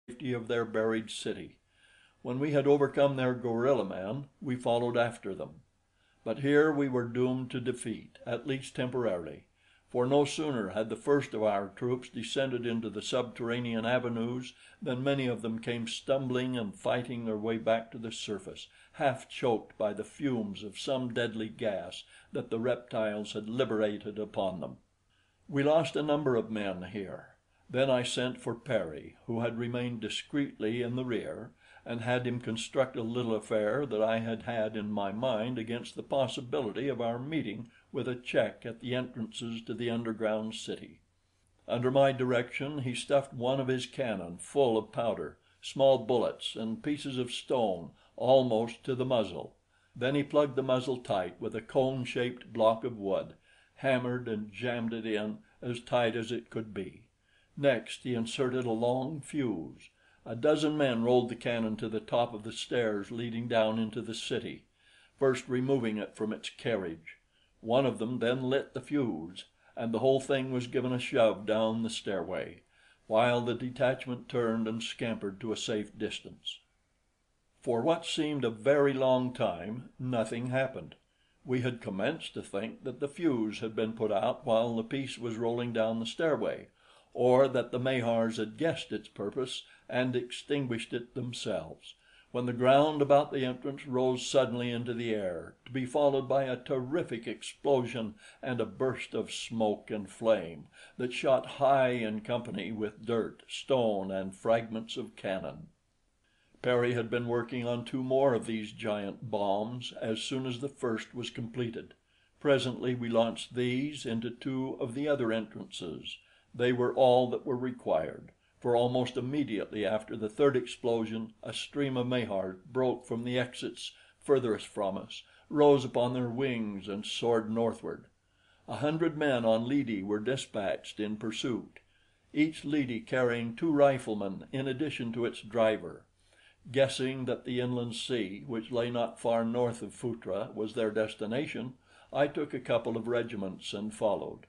of their buried city. When we had overcome their gorilla men, we followed after them. But here we were doomed to defeat, at least temporarily, for no sooner had the first of our troops descended into the subterranean avenues than many of them came stumbling and fighting their way back to the surface, half choked by the fumes of some deadly gas that the reptiles had liberated upon them. We lost a number of men here. Then I sent for Perry, who had remained discreetly in the rear, and had him construct a little affair that I had had in my mind against the possibility of our meeting with a check at the entrances to the underground city. Under my direction he stuffed one of his cannon full of powder, small bullets, and pieces of stone almost to the muzzle. Then he plugged the muzzle tight with a cone-shaped block of wood, hammered and jammed it in as tight as it could be. Next he inserted a long fuse. A dozen men rolled the cannon to the top of the stairs leading down into the city, first removing it from its carriage. One of them then lit the fuse, and the whole thing was given a shove down the stairway, while the detachment turned and scampered to a safe distance. For what seemed a very long time, nothing happened. We had commenced to think that the fuse had been put out while the piece was rolling down the stairway, or that the Mahars had guessed its purpose and extinguished it themselves, when the ground about the entrance rose suddenly into the air, to be followed by a terrific explosion and a burst of smoke and flame that shot high in company with dirt, stone, and fragments of cannon. Perry had been working on two more of these giant bombs as soon as the first was completed. Presently we launched these into two of the other entrances. They were all that were required, for almost immediately after the third explosion a stream of Mahars broke from the exits furthest from us, rose upon their wings, and soared northward. 100 men on leady were dispatched in pursuit, each leady carrying 2 riflemen in addition to its driver. Guessing that the inland sea, which lay not far north of Phutra, was their destination, I took a couple of regiments and followed.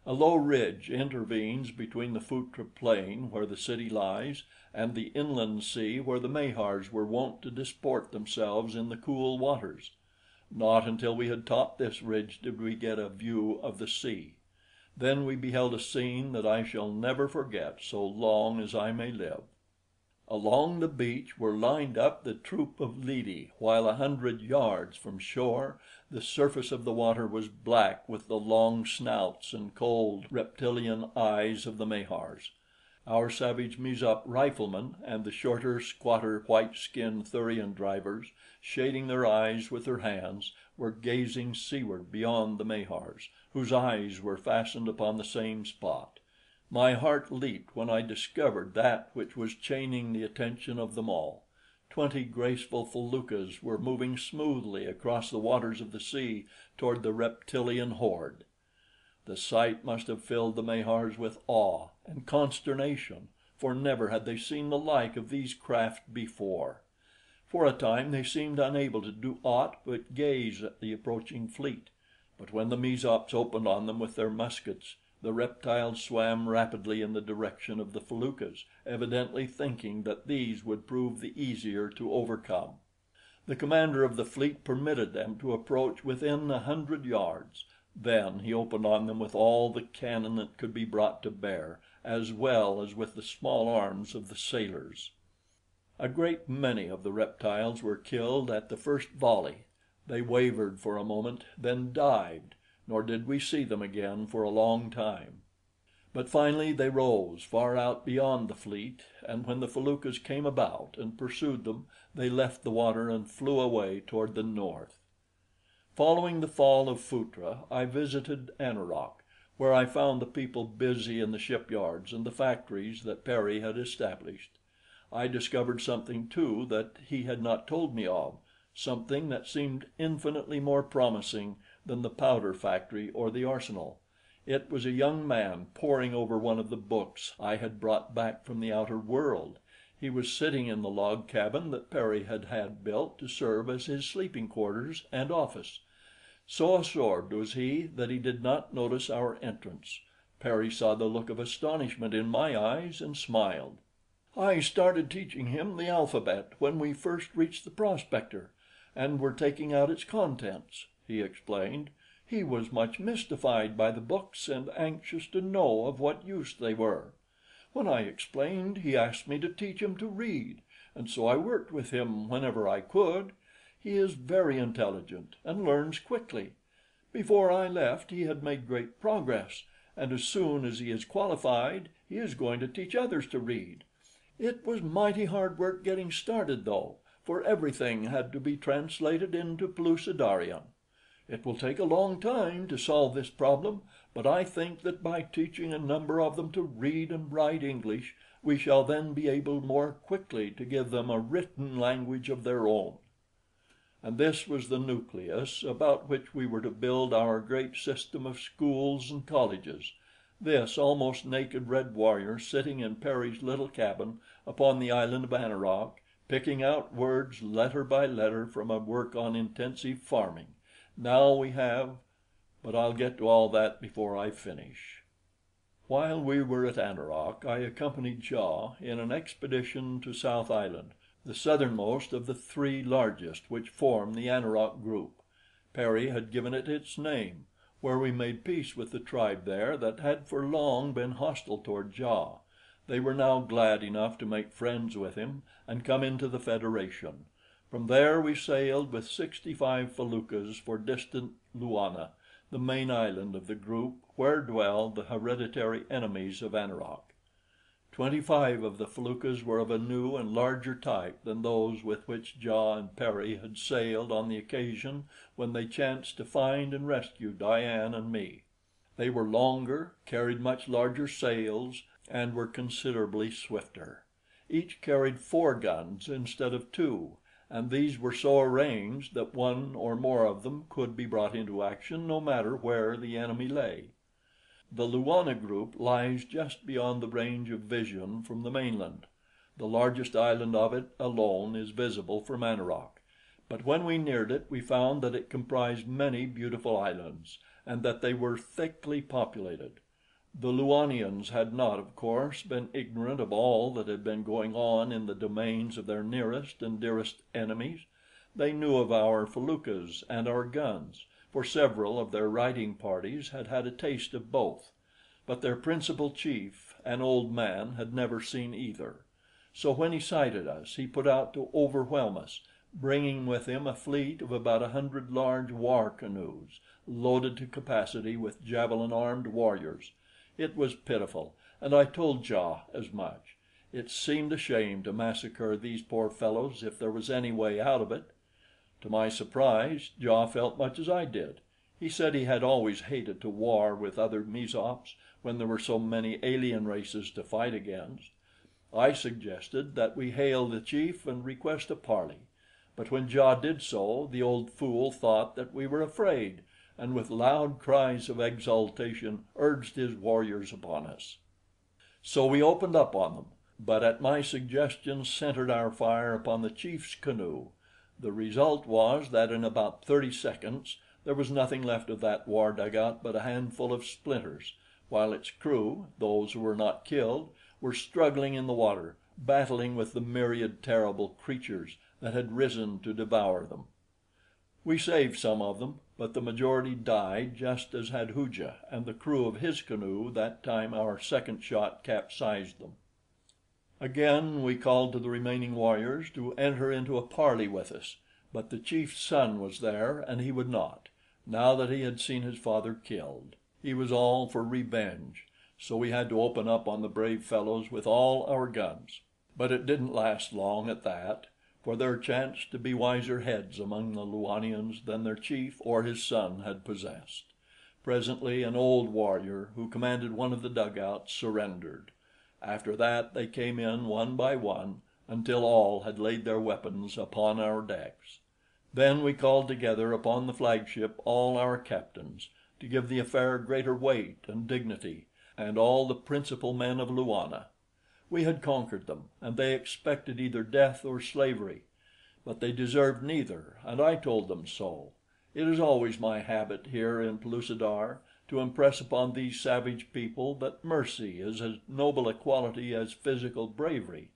A low ridge intervenes between the Phutra plain, where the city lies, and the inland sea where the Mahars were wont to disport themselves in the cool waters. Not until we had topped this ridge did we get a view of the sea. Then we beheld a scene that I shall never forget so long as I may live. Along the beach were lined up the troop of leady, while 100 yards from shore the surface of the water was black with the long snouts and cold, reptilian eyes of the Mahars. Our savage Mizop riflemen and the shorter, squatter, white-skinned Thurian drivers, shading their eyes with their hands, were gazing seaward beyond the Mahars, whose eyes were fastened upon the same spot. My heart leaped when I discovered that which was chaining the attention of them all. 20 graceful feluccas were moving smoothly across the waters of the sea toward the reptilian horde. The sight must have filled the Mahars with awe and consternation, for never had they seen the like of these craft before. For a time they seemed unable to do aught but gaze at the approaching fleet, but when the Mezops opened on them with their muskets, the reptiles swam rapidly in the direction of the feluccas, evidently thinking that these would prove the easier to overcome. The commander of the fleet permitted them to approach within 100 yards. Then he opened on them with all the cannon that could be brought to bear, as well as with the small arms of the sailors. A great many of the reptiles were killed at the first volley. They wavered for a moment, then dived, nor did we see them again for a long time. But finally they rose far out beyond the fleet, and when the feluccas came about and pursued them, they left the water and flew away toward the north. Following the fall of Phutra, I visited Anarok, where I found the people busy in the shipyards and the factories that Perry had established. I discovered something too that he had not told me of, something that seemed infinitely more promising than the powder factory or the arsenal. It was a young man poring over one of the books I had brought back from the outer world. He was sitting in the log cabin that Perry had had built to serve as his sleeping quarters and office. So absorbed was he that he did not notice our entrance. Perry saw the look of astonishment in my eyes and smiled. "I started teaching him the alphabet when we first reached the prospector, and were taking out its contents," he explained. "He was much mystified by the books and anxious to know of what use they were. When I explained, he asked me to teach him to read, and so I worked with him whenever I could. He is very intelligent and learns quickly. Before I left, he had made great progress, and as soon as he is qualified, he is going to teach others to read. It was mighty hard work getting started, though, for everything had to be translated into Pellucidarian. It will take a long time to solve this problem, but I think that by teaching a number of them to read and write English, we shall then be able more quickly to give them a written language of their own." And this was the nucleus about which we were to build our great system of schools and colleges, this almost naked red warrior sitting in Perry's little cabin upon the island of Anoroc, picking out words letter by letter from a work on intensive farming. Now we have But I'll get to all that before I finish. While we were at Anoroc, I accompanied Ja in an expedition to South Island, the southernmost of the three largest which form the Anoroc group. Perry had given it its name, where we made peace with the tribe there that had for long been hostile toward Ja. They were now glad enough to make friends with him and come into the federation. From there we sailed with 65 feluccas for distant Luana, the main island of the group where dwell the hereditary enemies of Anoroc. 25 of the feluccas were of a new and larger type than those with which Ja and Perry had sailed on the occasion when they chanced to find and rescue Diane and me. They were longer, carried much larger sails, and were considerably swifter. Each carried 4 guns instead of 2, and these were so arranged that one or more of them could be brought into action no matter where the enemy lay. The Luana group lies just beyond the range of vision from the mainland. The largest island of it alone is visible from Anoroc, but when we neared it we found that it comprised many beautiful islands, and that they were thickly populated. The Luanians had not, of course, been ignorant of all that had been going on in the domains of their nearest and dearest enemies. They knew of our feluccas and our guns, for several of their riding parties had had a taste of both, but their principal chief, an old man, had never seen either. So when he sighted us, he put out to overwhelm us, bringing with him a fleet of about 100 large war canoes, loaded to capacity with javelin-armed warriors. It was pitiful, and I told Ja as much. It seemed a shame to massacre these poor fellows if there was any way out of it. To my surprise, Ja felt much as I did. He said he had always hated to war with other Mezops when there were so many alien races to fight against. I suggested that we hail the chief and request a parley, but when Ja did so, the old fool thought that we were afraid, and with loud cries of exultation urged his warriors upon us. So we opened up on them, but at my suggestion centered our fire upon the chief's canoe. The result was that in about 30 seconds there was nothing left of that war dugout but a handful of splinters, while its crew, those who were not killed, were struggling in the water, battling with the myriad terrible creatures that had risen to devour them. We saved some of them, but the majority died just as had Hooja and the crew of his canoe that time our second shot capsized them. Again we called to the remaining warriors to enter into a parley with us, but the chief's son was there, and he would not, now that he had seen his father killed. He was all for revenge, so we had to open up on the brave fellows with all our guns. But it didn't last long at that, for there chanced to be wiser heads among the Luanians than their chief or his son had possessed. Presently an old warrior who commanded one of the dugouts surrendered. After that they came in one by one until all had laid their weapons upon our decks. Then we called together upon the flagship all our captains, to give the affair greater weight and dignity, and all the principal men of Luana. We had conquered them, and they expected either death or slavery, but they deserved neither, and I told them so. It is always my habit here in Pellucidar to impress upon these savage people that mercy is as noble a quality as physical bravery,